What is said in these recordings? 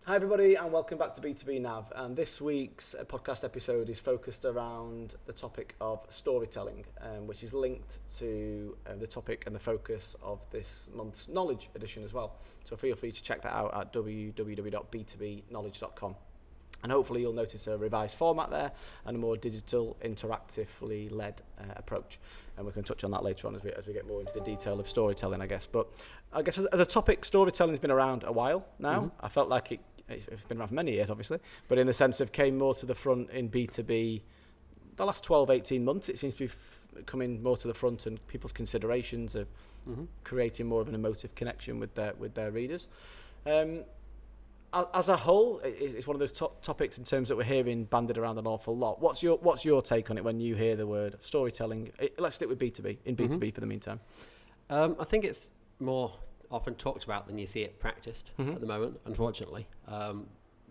Hi everybody and welcome back to B2B NAV, and this week's podcast episode is focused around the topic of storytelling, which is linked to the topic and the focus of this month's knowledge edition as well. So feel free to check that out at www.b2bknowledge.com. And hopefully you'll notice a revised format there and a more digital, interactively led approach. And we can touch on that later on as we get more into the detail of storytelling, I guess. But I guess as a topic, storytelling's been around a while now. Mm-hmm. I felt like it's been around for many years, obviously, but in the sense of came more to the front in B2B the last 12, 18 months. It seems to be coming more to the front, and people's considerations of creating more of an emotive connection with their readers. As a whole, it's one of those topics in terms that we're hearing banded around an awful lot. What's your take on it when you hear the word storytelling? Let's stick with B2B, in B2B for the meantime. I think it's more often talked about than you see it practiced at the moment, unfortunately.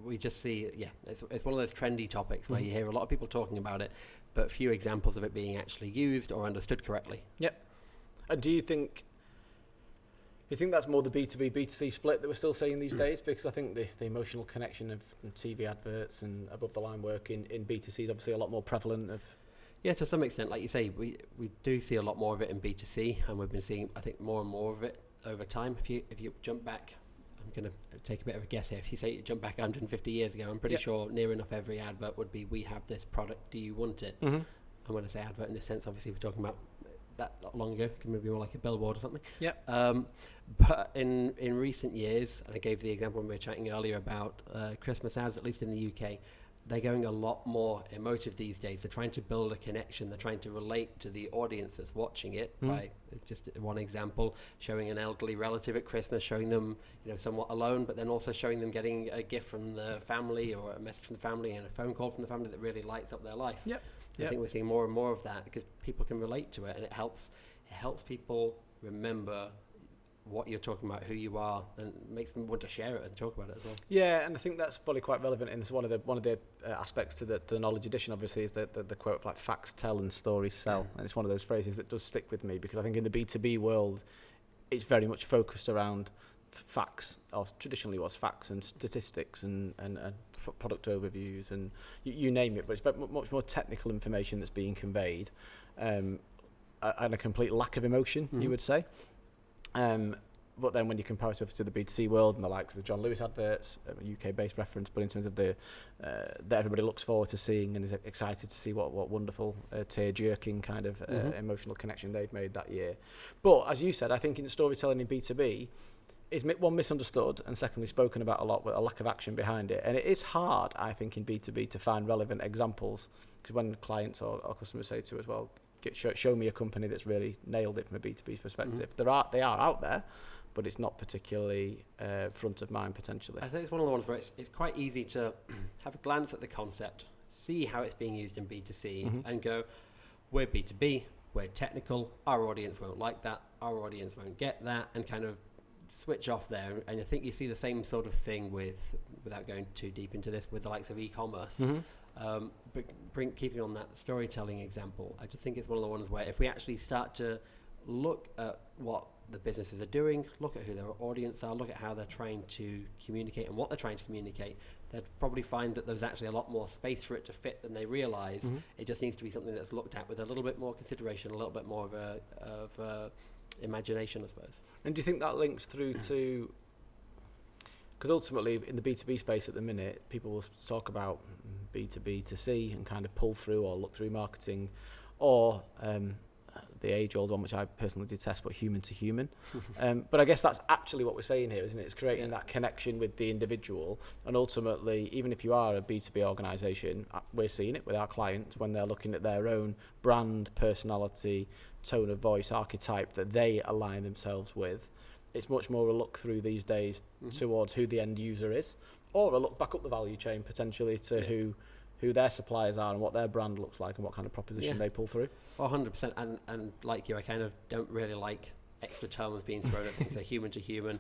We just see, it's one of those trendy topics where you hear a lot of people talking about it, but few examples of it being actually used or understood correctly. Yep. And do you think that's more the B2B, B2C split that we're still seeing these days? Because I think the emotional connection of TV adverts and above the line work in B2C is obviously a lot more prevalent. Yeah, to some extent, like you say, we do see a lot more of it in B2C, and we've been seeing, I think, more and more of it over time. If you jump back, I'm going to take a bit of a guess here. If you say you jump back 150 years ago, I'm pretty sure near enough every advert would be, we have this product, do you want it? And when I say advert in this sense, obviously we're talking about that not long ago, can maybe more like a billboard or something. But in recent years, and I gave the example when we were chatting earlier about Christmas ads, at least in the UK, they're going a lot more emotive these days. They're trying to build a connection. They're trying to relate to the audience that's watching it by just one example, showing an elderly relative at Christmas, showing them, somewhat alone, but then also showing them getting a gift from the family or a message from the family and a phone call from the family that really lights up their life. I think we're seeing more and more of that because people can relate to it, and it helps people remember what you're talking about, who you are, and makes them want to share it and talk about it as well. Yeah, and I think that's probably quite relevant. And it's one of the aspects to the knowledge edition, obviously, is the quote like facts tell and stories sell. And it's one of those phrases that does stick with me because I think in the B2B world, it's very much focused around facts, or traditionally was facts and statistics and product overviews and you name it. But it's very much more technical information that's being conveyed, and a complete lack of emotion, you would say. But then when you compare yourself to the B2C world and the likes of the John Lewis adverts, a UK-based reference, but in terms of that everybody looks forward to seeing and is excited to see what wonderful tear-jerking kind of emotional connection they've made that year. But as you said, I think in storytelling in B2B is one, misunderstood, and secondly spoken about a lot with a lack of action behind it. And it is hard, I think, in B2B to find relevant examples, because when clients or customers say to us, well, show me a company that's really nailed it from a B2B perspective. They are out there, but it's not particularly front of mind potentially. I think it's one of the ones where it's quite easy to have a glance at the concept, see how it's being used in B2C, and go, we're B2B, we're technical, our audience won't like that, our audience won't get that, and kind of switch off there. And I think you see the same sort of thing without going too deep into this, with the likes of e-commerce. But keeping on that storytelling example, I just think it's one of the ones where if we actually start to look at what the businesses are doing, look at who their audience are, look at how they're trying to communicate and what they're trying to communicate, they'd probably find that there's actually a lot more space for it to fit than they realize. It just needs to be something that's looked at with a little bit more consideration, a little bit more of imagination, I suppose. And do you think that links through to, because ultimately in the B2B space at the minute, people will talk about B2B to C and kind of pull through or look through marketing, or the age-old one, which I personally detest, but human to human. But I guess that's actually what we're saying here, isn't it? It's creating that connection with the individual, and ultimately, even if you are a B2B organisation, we're seeing it with our clients when they're looking at their own brand, personality, tone of voice, archetype that they align themselves with. It's much more a look through these days towards who the end user is, or a look back up the value chain potentially to who their suppliers are and what their brand looks like and what kind of proposition they pull through. 100%. And like you, I kind of don't really like extra terms being thrown at things, so human to human.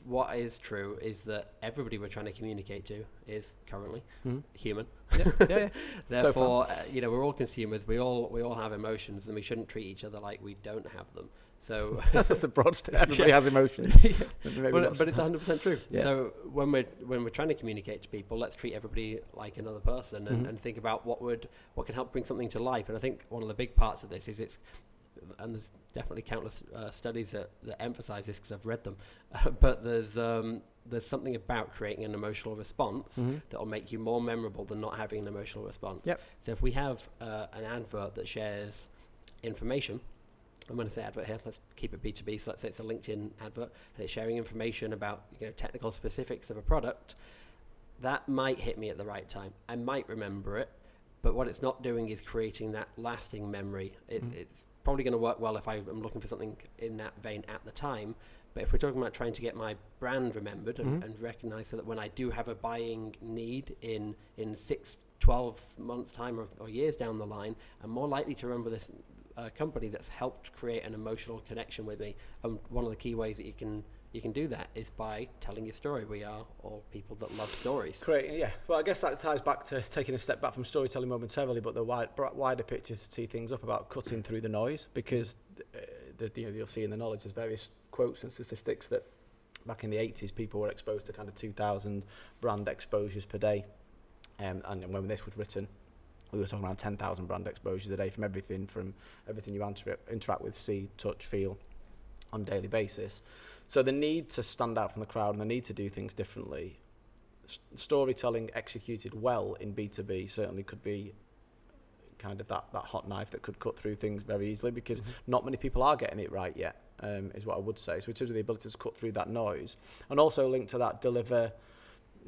What is true is that everybody we're trying to communicate to is currently human. Therefore, we're all consumers. We all have emotions, and we shouldn't treat each other like we don't have them. So that's a broad statement. Everybody has emotions. But it's 100% true. Yeah. So when we're trying to communicate to people, let's treat everybody like another person and think about what can help bring something to life. And I think one of the big parts of this is and there's definitely countless studies that emphasize this because I've read them, but there's something about creating an emotional response that will make you more memorable than not having an emotional response. Yep. So if we have an advert that shares information, I'm going to say advert here, let's keep it B2B, so let's say it's a LinkedIn advert and it's sharing information about technical specifics of a product, that might hit me at the right time. I might remember it, but what it's not doing is creating that lasting memory. It's probably going to work well if I'm looking for something in that vein at the time, but if we're talking about trying to get my brand remembered and recognize so that when I do have a buying need in 6, 12 months time or years down the line, I'm more likely to remember this company that's helped create an emotional connection with me. And one of the key ways that you can do that is by telling your story. We are all people that love stories. Great, yeah. Well, I guess that ties back to taking a step back from storytelling momentarily, but the wider picture to tee things up about cutting through the noise, because you'll see in the knowledge there's various quotes and statistics that back in the 80s people were exposed to kind of 2,000 brand exposures per day, and when this was written, we were talking around 10,000 brand exposures a day from everything you interact with, see, touch, feel on a daily basis. So the need to stand out from the crowd and the need to do things differently, storytelling executed well in B2B certainly could be kind of that hot knife that could cut through things very easily, because not many people are getting it right yet, is what I would say. So in terms of the ability to cut through that noise, and also linked to that, deliver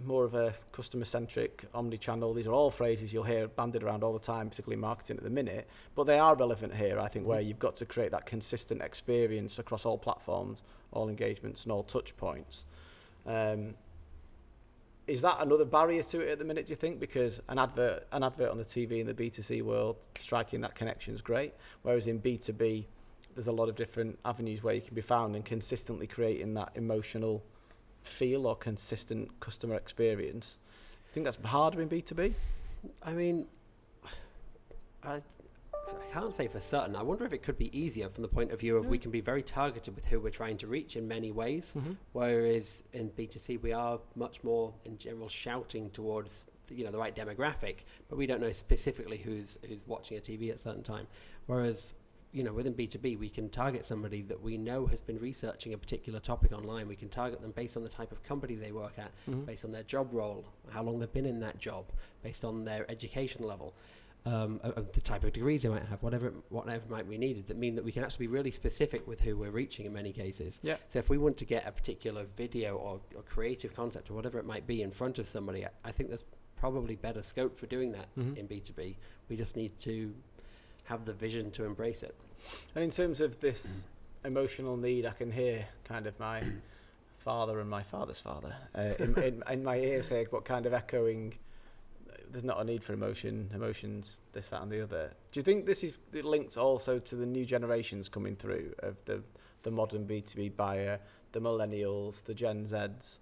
more of a customer-centric, omni-channel. These are all phrases you'll hear banded around all the time, particularly in marketing at the minute, but they are relevant here, I think, where you've got to create that consistent experience across all platforms, all engagements and all touch points. Is that another barrier to it at the minute, do you think? Because an advert on the TV in the B2C world, striking that connection is great, whereas in B2B, there's a lot of different avenues where you can be found, and consistently creating that emotional feel or consistent customer experience. I think that's harder in B2B. I mean, I can't say for certain. I wonder if it could be easier from the point of view of we can be very targeted with who we're trying to reach in many ways, whereas in B2C we are much more in general shouting towards the right demographic, but we don't know specifically who's watching a TV at a certain time. Whereas within B2B, we can target somebody that we know has been researching a particular topic online. We can target them based on the type of company they work at, based on their job role, how long they've been in that job, based on their education level, of the type of degrees they might have, whatever might be needed. That mean that we can actually be really specific with who we're reaching in many cases. Yeah. So if we want to get a particular video or creative concept or whatever it might be in front of somebody, I think there's probably better scope for doing that in B2B. We just need to have the vision to embrace it. And in terms of this emotional need, I can hear kind of my father and my father's father in my ears here, but kind of echoing, there's not a need for emotions, this, that and the other. Do you think this is linked also to the new generations coming through of the modern B2B buyer, the millennials, the Gen Zs,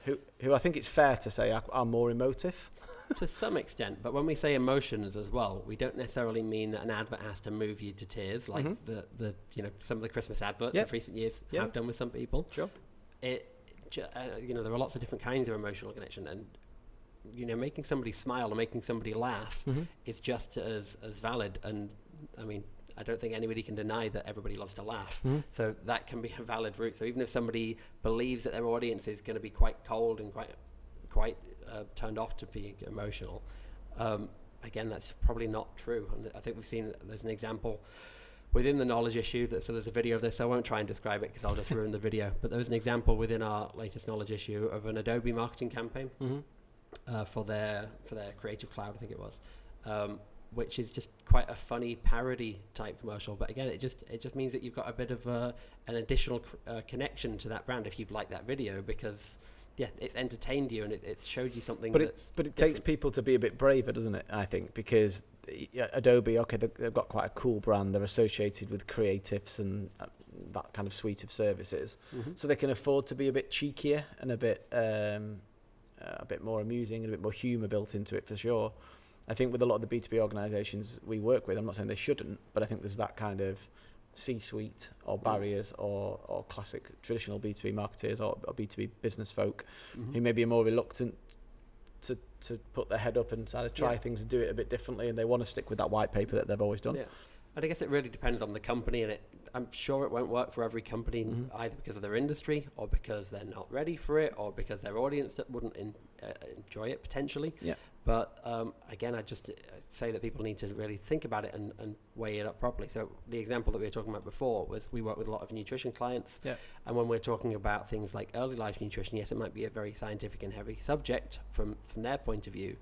who I think it's fair to say are more emotive? To some extent, but when we say emotions as well, we don't necessarily mean that an advert has to move you to tears, like the some of the Christmas adverts of recent years have done with some people. Sure. There are lots of different kinds of emotional connection, and making somebody smile or making somebody laugh is just as valid. And I mean, I don't think anybody can deny that everybody loves to laugh. So that can be a valid route. So even if somebody believes that their audience is going to be quite cold and quite turned off to being emotional, again, that's probably not true. And I think we've seen there's an example within the knowledge issue so there's a video of this. I won't try and describe it because I'll just ruin the video, but there was an example within our latest knowledge issue of an Adobe marketing campaign for their Creative Cloud, I think it was, which is just quite a funny parody type commercial. But again, it just means that you've got a bit of an additional connection to that brand if you've liked that video, because it's entertained you and it showed you something. But it takes people to be a bit braver, doesn't it? I think, because Adobe, okay, they've got quite a cool brand. They're associated with creatives and that kind of suite of services, so they can afford to be a bit cheekier and a bit more amusing and a bit more humour built into it, for sure. I think with a lot of the B2B organisations we work with, I'm not saying they shouldn't, but I think there's that kind of C-suite or barriers or classic traditional B2B marketers or B2B business folk who maybe are more reluctant to put their head up and try to try things and do it a bit differently, and they want to stick with that white paper that they've always done. Yeah. And I guess it really depends on the company, and I'm sure it won't work for every company, either because of their industry or because they're not ready for it or because their audience that wouldn't enjoy it potentially. Yeah. But again, I just say that people need to really think about it and weigh it up properly. So the example that we were talking about before was we work with a lot of nutrition clients. Yeah. And when we're talking about things like early life nutrition, yes, it might be a very scientific and heavy subject from their point of view,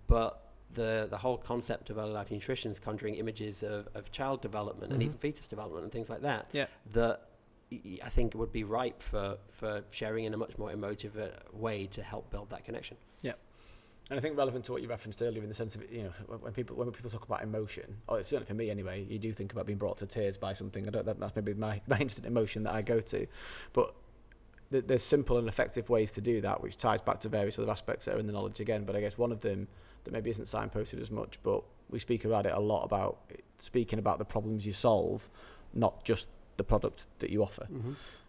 but the whole concept of early life nutrition is conjuring images of child development and even fetus development and things like that, that I think would be ripe for sharing in a much more emotive way to help build that connection. Yeah. And I think relevant to what you referenced earlier in the sense of, when people talk about emotion, or it's certainly for me anyway, you do think about being brought to tears by something. That's maybe my instant emotion that I go to. But there's simple and effective ways to do that, which ties back to various other aspects that are in the knowledge again. But I guess one of them that maybe isn't signposted as much, but we speak about it a lot, about speaking about the problems you solve, not just the product that you offer.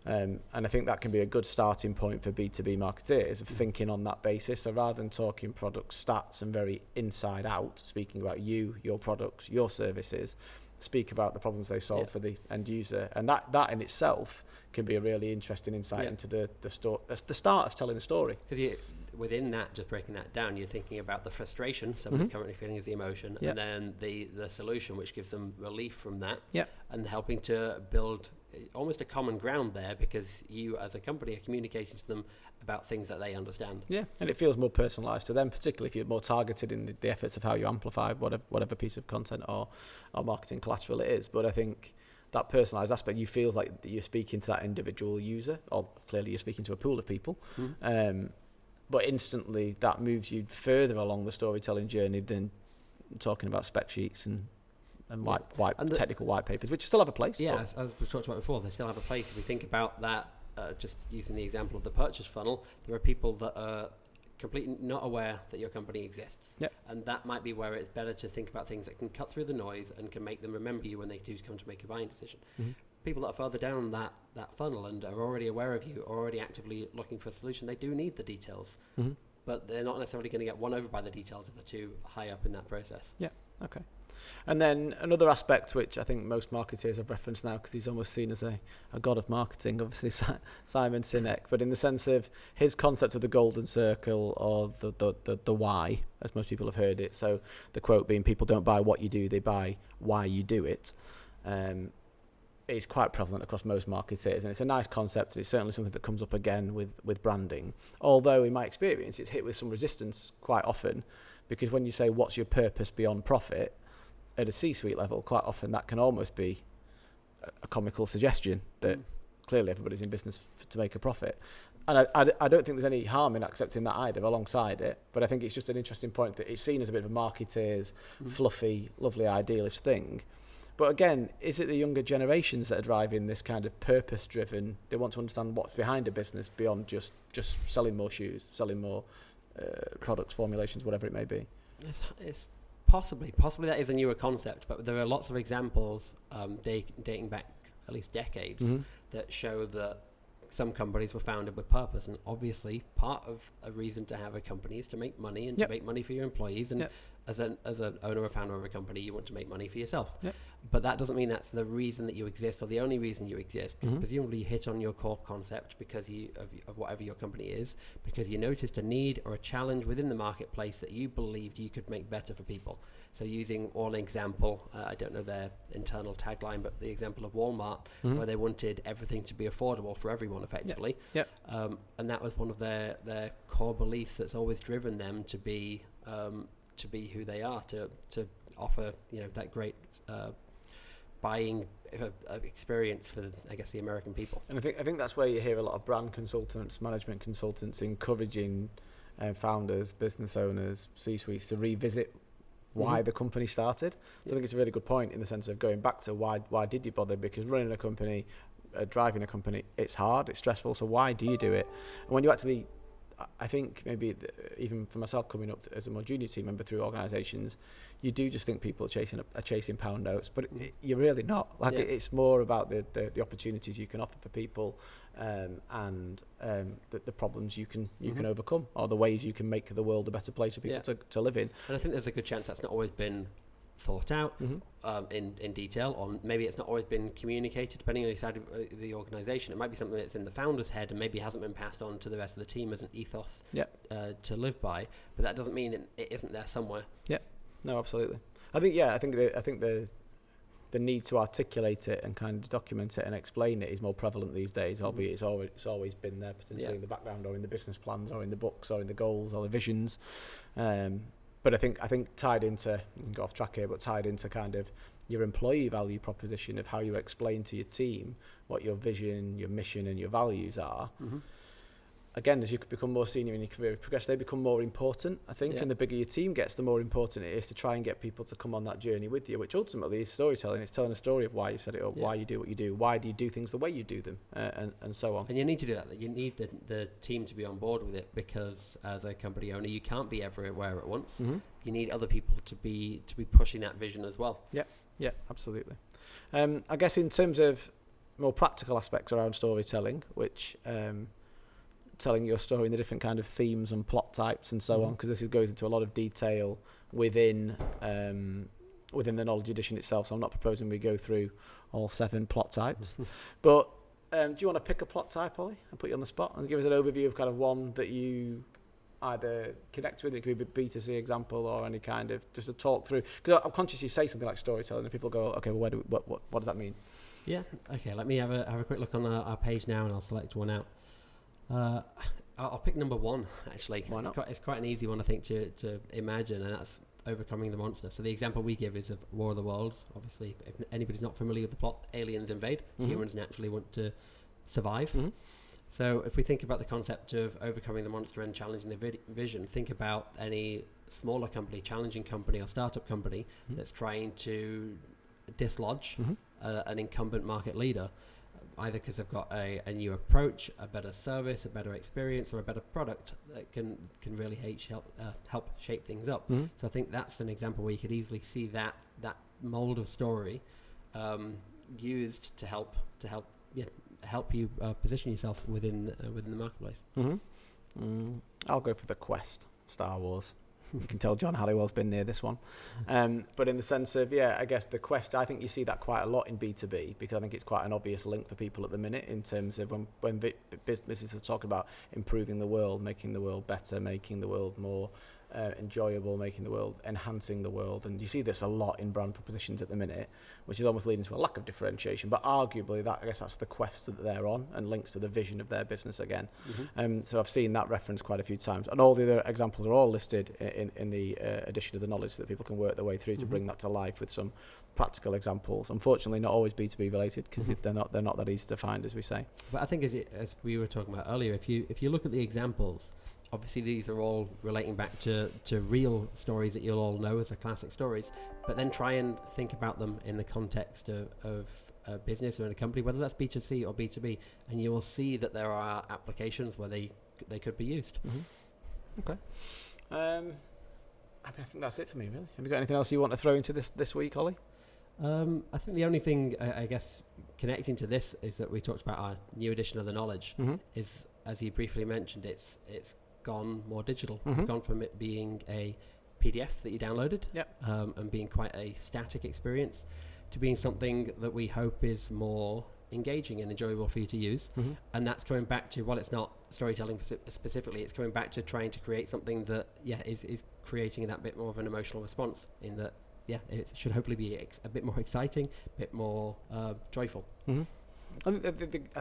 And I think that can be a good starting point for B2B marketeers of thinking on that basis. So rather than talking product stats and very inside out, speaking about you, your products, your services, speak about the problems they solve for the end user. And that in itself can be a really interesting insight into the start of telling a story. Because within that, just breaking that down, you're thinking about the frustration someone's currently feeling as the emotion, and then the solution, which gives them relief from that, and helping to build almost a common ground there, because you as a company are communicating to them about things that they understand. Yeah, and it feels more personalised to them, particularly if you're more targeted in the efforts of how you amplify whatever piece of content or marketing collateral it is. But I think that personalised aspect, you feel like you're speaking to that individual user, or clearly you're speaking to a pool of people. But instantly that moves you further along the storytelling journey than talking about spec sheets and technical white papers, which still have a place. Yeah, as we talked about before, they still have a place. If we think about that, just using the example of the purchase funnel, there are people that are completely not aware that your company exists. And that might be where it's better to think about things that can cut through the noise and can make them remember you when they do come to make a buying decision. People that are further down that funnel and are already aware of you, are already actively looking for a solution, they do need the details. But they're not necessarily going to get won over by the details if they're too high up in that process. Yeah, okay. And then another aspect which I think most marketeers have referenced now, because he's almost seen as a god of marketing, obviously Simon Sinek, but in the sense of his concept of the golden circle, or the why, as most people have heard it. So the quote being, people don't buy what you do, they buy why you do it. Is quite prevalent across most marketers, and it's a nice concept, and it's certainly something that comes up again with branding. Although in my experience it's hit with some resistance quite often, because when you say what's your purpose beyond profit at a C-suite level, quite often that can almost be a comical suggestion that clearly everybody's in business to make a profit. And I don't think there's any harm in accepting that either alongside it, but I think it's just an interesting point that it's seen as a bit of a marketeer's fluffy, lovely, idealist thing. But again, is it the younger generations that are driving this kind of purpose-driven? They want to understand what's behind a business beyond just selling more shoes, selling more products, formulations, whatever it may be. It's possibly that is a newer concept, but there are lots of examples dating back at least decades that show that some companies were founded with purpose, and obviously part of a reason to have a company is to make money and to make money for your employees, and as an owner or founder of a company, you want to make money for yourself. But that doesn't mean that's the reason that you exist or the only reason you exist, because presumably you hit on your core concept because of whatever your company is, because you noticed a need or a challenge within the marketplace that you believed you could make better for people. So using one example, I don't know their internal tagline, but the example of Walmart, where they wanted everything to be affordable for everyone effectively. And that was one of their core beliefs that's always driven them to be who they are, to offer that great buying experience for I guess the American people. And I think that's where you hear a lot of brand consultants, management consultants encouraging founders, business owners, C-suites to revisit why the company started. So I think it's a really good point in the sense of going back to why did you bother? Because running a company, driving a company, it's hard, it's stressful. So why do you do it? And when you actually I think maybe even for myself coming up as a more junior team member through organisations, you do just think people are chasing pound notes, but you're really not. Like it's more about the opportunities you can offer for people, and the problems you can overcome, or the ways you can make the world a better place for people to live in. And I think there's a good chance that's not always been thought out in detail, or maybe it's not always been communicated depending on the side of the organisation. It might be something that's in the founder's head and maybe hasn't been passed on to the rest of the team as an ethos to live by, but that doesn't mean it isn't there somewhere. No, absolutely. I think the need to articulate it and kind of document it and explain it is more prevalent these days, albeit it's always been there potentially in the background, or in the business plans, or in the books, or in the goals, or the visions. But I think tied into, you can go off track here, but tied into kind of your employee value proposition of how you explain to your team what your vision, your mission, and your values are. Again, as you become more senior in your career progress, they become more important, I think, and the bigger your team gets, the more important it is to try and get people to come on that journey with you, which ultimately is storytelling. It's telling a story of why you set it up, why you do what you do, why do you do things the way you do them, and so on. And you need to do that. You need the team to be on board with it, because as a company owner, you can't be everywhere at once. You need other people to be pushing that vision as well. Yeah, absolutely. I guess in terms of more practical aspects around storytelling, which telling your story in the different kind of themes and plot types and so on, because this goes into a lot of detail within the knowledge edition itself, so I'm not proposing we go through all 7 plot types. But do you want to pick a plot type, Ollie, and put you on the spot and give us an overview of kind of one that you either connect with? It could be a B2C example, or any kind of just a talk through, because I'm conscious you say something like storytelling and people go, okay, well, what does that mean? Okay, let me have a quick look on our page now, and I'll select one out. I'll pick number 1, actually. Why not? It's quite an easy one, I think, to imagine, and that's overcoming the monster. So the example we give is of War of the Worlds. Obviously, if anybody's not familiar with the plot, aliens invade. Humans naturally want to survive. So if we think about the concept of overcoming the monster and challenging the vision, think about any smaller company, challenging company, or startup company that's trying to dislodge an incumbent market leader, either because they've got a new approach, a better service, a better experience, or a better product that can really help shape things up. So I think that's an example where you could easily see that mold of story used to help you position yourself within the marketplace. I'll go for the Quest, Star Wars. You can tell John Halliwell's been near this one. But in the sense of, I guess the Quest, I think you see that quite a lot in B2B, because I think it's quite an obvious link for people at the minute in terms of when businesses are talking about improving the world, making the world better, making the world more enjoyable, making the world, enhancing the world. And you see this a lot in brand propositions at the minute, which is almost leading to a lack of differentiation. But arguably, I guess that's the quest that they're on, and links to the vision of their business again. So I've seen that reference quite a few times. And all the other examples are all listed in the edition of the knowledge, that people can work their way through to bring that to life with some practical examples. Unfortunately, not always B2B related, because they're not that easy to find, as we say. But I think as we were talking about earlier, if you look at the examples, obviously these are all relating back to real stories that you'll all know as the classic stories, but then try and think about them in the context of a business or in a company, whether that's B2C or B2B, and you will see that there are applications where they could be used. Okay. I think that's it for me, really. Have you got anything else you want to throw into this week, Ollie? I think the only thing, I guess, connecting to this is that we talked about our new edition of the knowledge is, as you briefly mentioned, it's gone more digital. Gone from it being a PDF that you downloaded and being quite a static experience to being something that we hope is more engaging and enjoyable for you to use. And that's coming back to, while it's not storytelling specifically, it's coming back to trying to create something that is creating that bit more of an emotional response, in that it should hopefully be a bit more exciting, a bit more joyful. I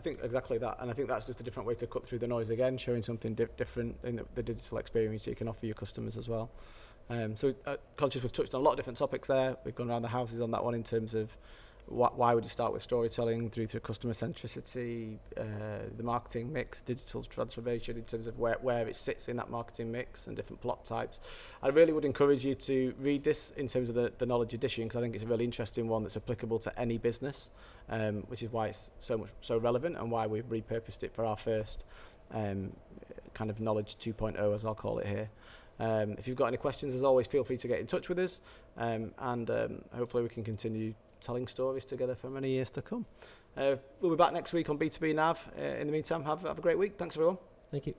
think exactly that, and I think that's just a different way to cut through the noise again, showing something different in the digital experience you can offer your customers as well. So conscious we've touched on a lot of different topics there. We've gone around the houses on that one in terms of why would you start with storytelling, through customer centricity, the marketing mix, digital transformation in terms of where it sits in that marketing mix, and different plot types. I really would encourage you to read this in terms of the knowledge edition, because I think it's a really interesting one that's applicable to any business, which is why it's so relevant, and why we've repurposed it for our first kind of knowledge 2.0, as I'll call it here. If you've got any questions, as always, feel free to get in touch with us, and hopefully we can continue telling stories together for many years to come. We'll be back next week on B2B NAV. In the meantime, have a great week. Thanks, everyone. Thank you.